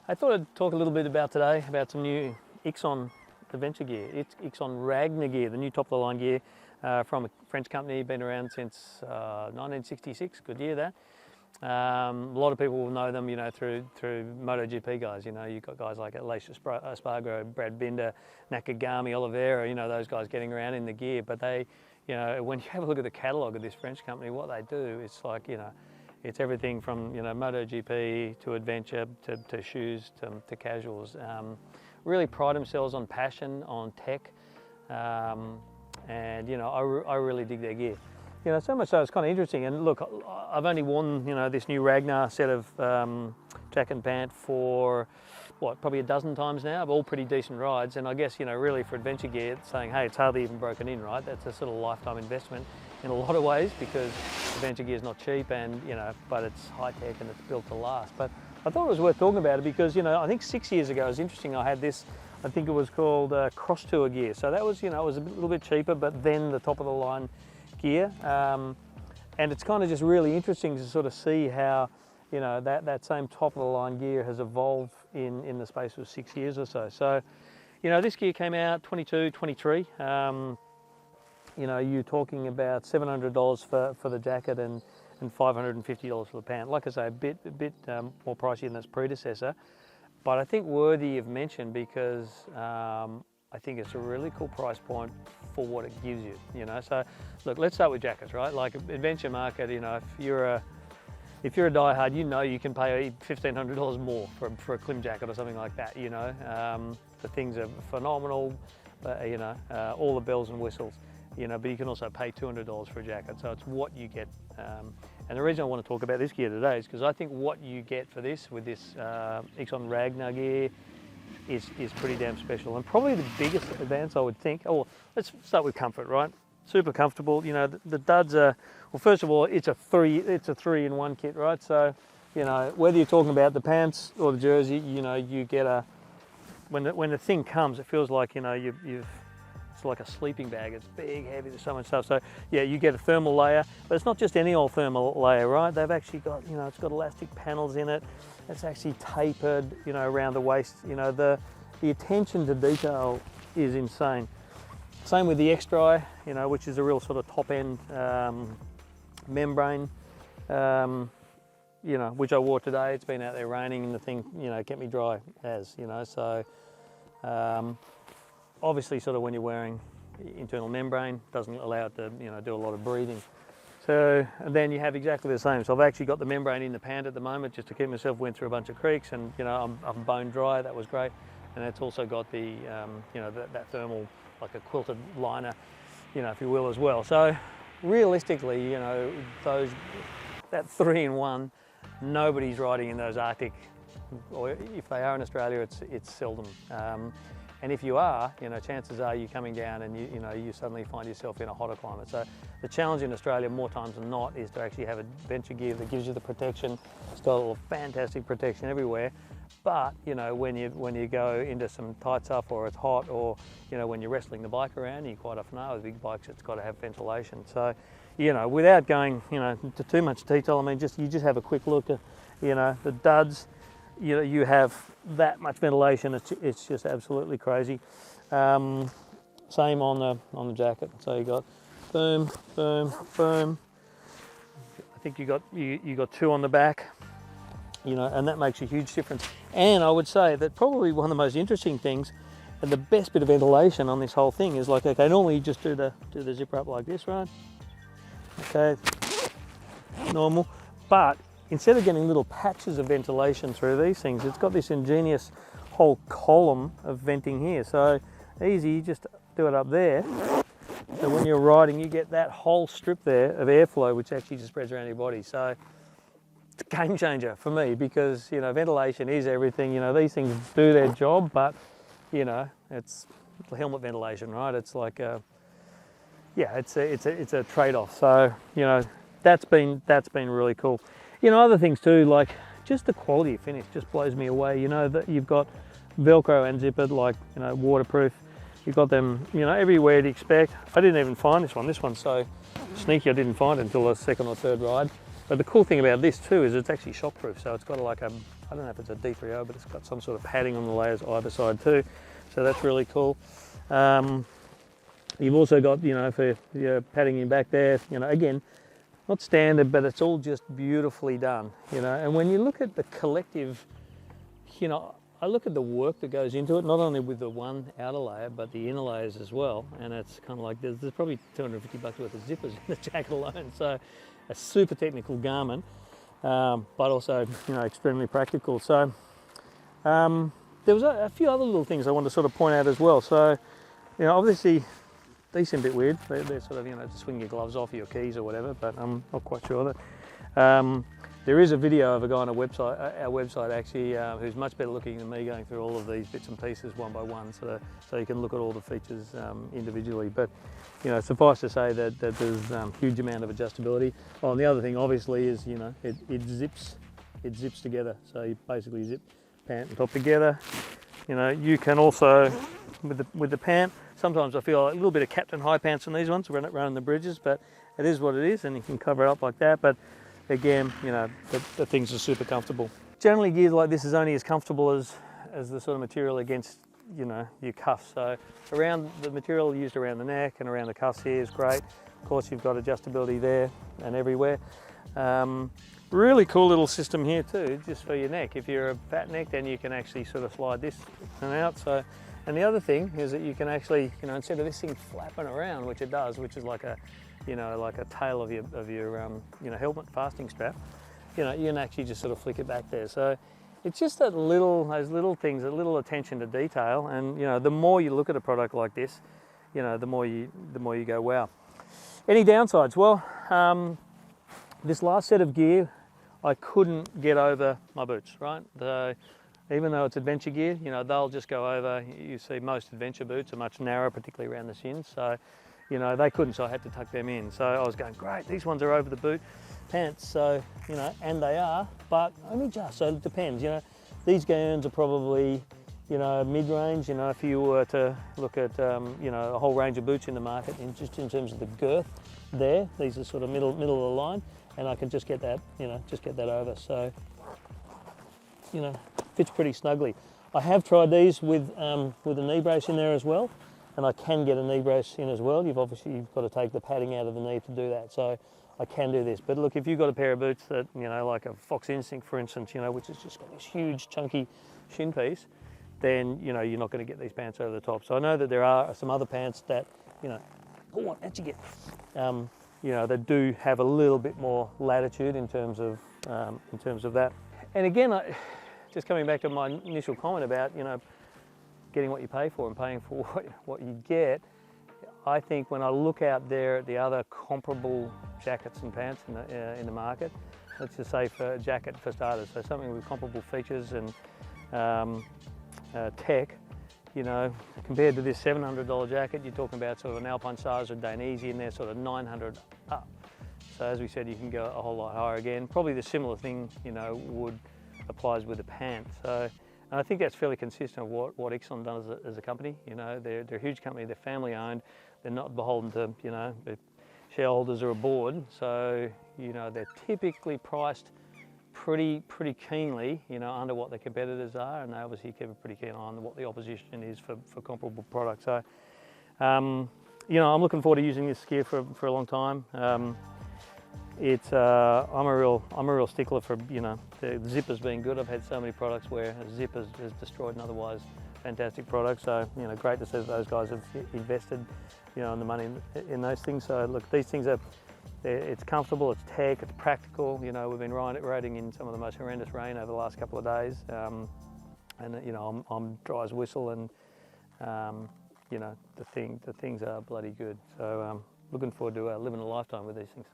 I thought I'd talk a little bit about today about some new Ixon adventure gear. It's Ixon Ragnar gear, the new top-of-the-line gear from a French company, been around since 1966. Good year that. A lot of people will know them, through MotoGP guys. You've got guys like Aleix Espargaro, Brad Binder, Nakagami, Oliveira. Those guys getting around in the gear. But they, when you have a look at the catalogue of this French company, what they do, it's like it's everything from MotoGP to adventure to shoes to casuals. Really pride themselves on passion, on tech, and I really dig their gear. So much so it's kind of interesting. And look, I've only worn this new Ragnar set of jacket and pant for probably a dozen times now, but all pretty decent rides. And I guess really for adventure gear, it's saying, hey, it's hardly even broken in, right? That's a sort of lifetime investment in a lot of ways, because adventure gear is not cheap, and but it's high tech and it's built to last. But I thought it was worth talking about it because I think 6 years ago, it was interesting. I had this, I think it was called Cross Tour gear. So that was it was a little bit cheaper, but then the top of the line gear, and it's kind of just really interesting to sort of see how that same top of the line gear has evolved in the space of 6 years or so. So this gear came out 22, 23. You're talking about $700 for the jacket and $550 for the pant. Like I say, a bit more pricey than its predecessor, but I think worthy of mention because I think it's a really cool price point for what it gives you. So look, let's start with jackets, right? Like adventure market, if you're a diehard, you can pay $1,500 more for a Klim jacket or something like that. The things are phenomenal, all the bells and whistles. But you can also pay $200 for a jacket, so it's what you get. And the reason I want to talk about this gear today is because I think what you get for this, with this Ixon Ragnar gear, is pretty damn special, and probably the biggest advance I would think. Oh, let's start with comfort, right? Super comfortable. The duds are, well, first of all, it's a three-in-one kit, right? So, whether you're talking about the pants or the jersey, you get when the thing comes, it feels like it's like a sleeping bag. It's big, heavy, there's so much stuff. So yeah, you get a thermal layer, but it's not just any old thermal layer, right? They've actually got, it's got elastic panels in it. It's actually tapered, around the waist. The attention to detail is insane. Same with the X-Dry, which is a real sort of top end membrane, which I wore today. It's been out there raining and the thing, kept me dry as, so. Obviously, sort of when you're wearing internal membrane, doesn't allow it to do a lot of breathing. So, and then you have exactly the same. So I've actually got the membrane in the pant at the moment just to keep myself. Went through a bunch of creeks, and I'm bone dry. That was great. And it's also got the that thermal, like a quilted liner, if you will, as well. So realistically, that 3-in-1, nobody's riding in those Arctic, or if they are in Australia, it's seldom. And if you are, chances are you're coming down and you suddenly find yourself in a hotter climate. So the challenge in Australia, more times than not, is to actually have adventure gear that gives you the protection. It's got all fantastic protection everywhere. But when you go into some tight stuff, or it's hot, or when you're wrestling the bike around, you quite often are with big bikes, it's got to have ventilation. So without going into too much detail, I mean, you just have a quick look at the duds. You have that much ventilation. It's just absolutely crazy. Same on the jacket. So you got boom, boom, boom. I think you got two on the back. And that makes a huge difference. And I would say that probably one of the most interesting things, and the best bit of ventilation on this whole thing is like, okay, normally you just do the zipper up like this, right? Okay, normal, but instead of getting little patches of ventilation through these things, it's got this ingenious whole column of venting here. So easy, you just do it up there. So when you're riding, you get that whole strip there of airflow, which actually just spreads around your body. So it's a game changer for me, because ventilation is everything. These things do their job, but it's helmet ventilation, right? It's like it's a trade-off. So that's been really cool. Other things too, like just the quality of finish just blows me away. That you've got Velcro and zippered, like waterproof. You've got them, everywhere you'd expect. I didn't even find this one. This one's so sneaky, I didn't find it until the second or third ride. But the cool thing about this too is it's actually shockproof. So it's got like a I don't know if it's a D3O, but it's got some sort of padding on the layers either side too. So that's really cool. You've also got, you know, for your padding in back there, you know, again, not standard, but it's all just beautifully done, you know. And when you look at the collective, you know, I look at the work that goes into it, not only with the one outer layer, but the inner layers as well. And it's kind of like, there's probably 250 bucks worth of zippers in the jacket alone. So a super technical garment, but also, you know, extremely practical. So there was a few other little things I wanted to sort of point out as well. So, you know, obviously these seem a bit weird. They're sort of, you know, to swing your gloves off, your keys or whatever, but I'm not quite sure that. There is a video of a guy on our website actually, who's much better looking than me, going through all of these bits and pieces one by one, so you can look at all the features individually. But, you know, suffice to say that there's a huge amount of adjustability. Oh, and the other thing obviously is, you know, it zips together. So you basically zip pant and top together. You know, you can also, with the pant, sometimes I feel a little bit of Captain High Pants on these ones, running the bridges, but it is what it is, and you can cover it up like that. But again, you know, the things are super comfortable. Generally, gear like this is only as comfortable as the sort of material against, you know, your cuffs. So around the material used around the neck and around the cuffs here is great. Of course, you've got adjustability there and everywhere. Really cool little system here too, just for your neck. If you're a fat neck, then you can actually sort of slide this in and out. So, and the other thing is that you can actually, you know, instead of this thing flapping around, which it does, which is like a, you know, like a tail of your you know, helmet fasting strap, you know, you can actually just sort of flick it back there. So it's just those little things, a little attention to detail. And, you know, the more you look at a product like this, you know, the more you go, wow. Any downsides? Well, this last set of gear, I couldn't get over my boots, right? Even though it's adventure gear, you know, they'll just go over. You see most adventure boots are much narrower, particularly around the shins. So, you know, they couldn't, so I had to tuck them in. So I was going, great, these ones are over the boot pants. So, you know, and they are, but only just, so it depends. You know, these gowns are probably, you know, mid-range. You know, if you were to look at, you know, a whole range of boots in the market, just in terms of the girth there, these are sort of middle of the line, and I can just get that, you know, just get that over. So, you know, fits pretty snugly. I have tried these with a knee brace in there as well, and I can get a knee brace in as well. You've got to take the padding out of the knee to do that. So I can do this. But look, if you've got a pair of boots that, you know, like a Fox Instinct, for instance, you know, which has just got this huge chunky shin piece, then, you know, you're not going to get these pants over the top. So I know that there are some other pants that, you know, oh, how'd you get? You know, they do have a little bit more latitude in terms of that. And again, just coming back to my initial comment about, you know, getting what you pay for and paying for what you get, I think when I look out there at the other comparable jackets and pants in the market, let's just say for a jacket for starters, so something with comparable features and tech, you know, compared to this $700 jacket, you're talking about sort of an Alpine Stars or Dainese in there, sort of 900 up. So as we said, you can go a whole lot higher again. Probably the similar thing, you know, applies with the pant. So, and I think that's fairly consistent with what Ixon does as a company. You know, they're a huge company, they're family owned, they're not beholden to, you know, the shareholders or a board. So, you know, they're typically priced pretty keenly, you know, under what their competitors are, and they obviously keep a pretty keen eye on what the opposition is for comparable products. So, you know, I'm looking forward to using this gear for a long time. I'm a real stickler for, you know, the zippers being good. I've had so many products where a zip has destroyed an otherwise fantastic product. So, you know, great to see that those guys have invested, you know, in the money in those things. So look, these things it's comfortable, it's tech, it's practical. You know, we've been riding in some of the most horrendous rain over the last couple of days, and you know, I'm dry as a whistle, and you know, the things are bloody good. So looking forward to living a lifetime with these things.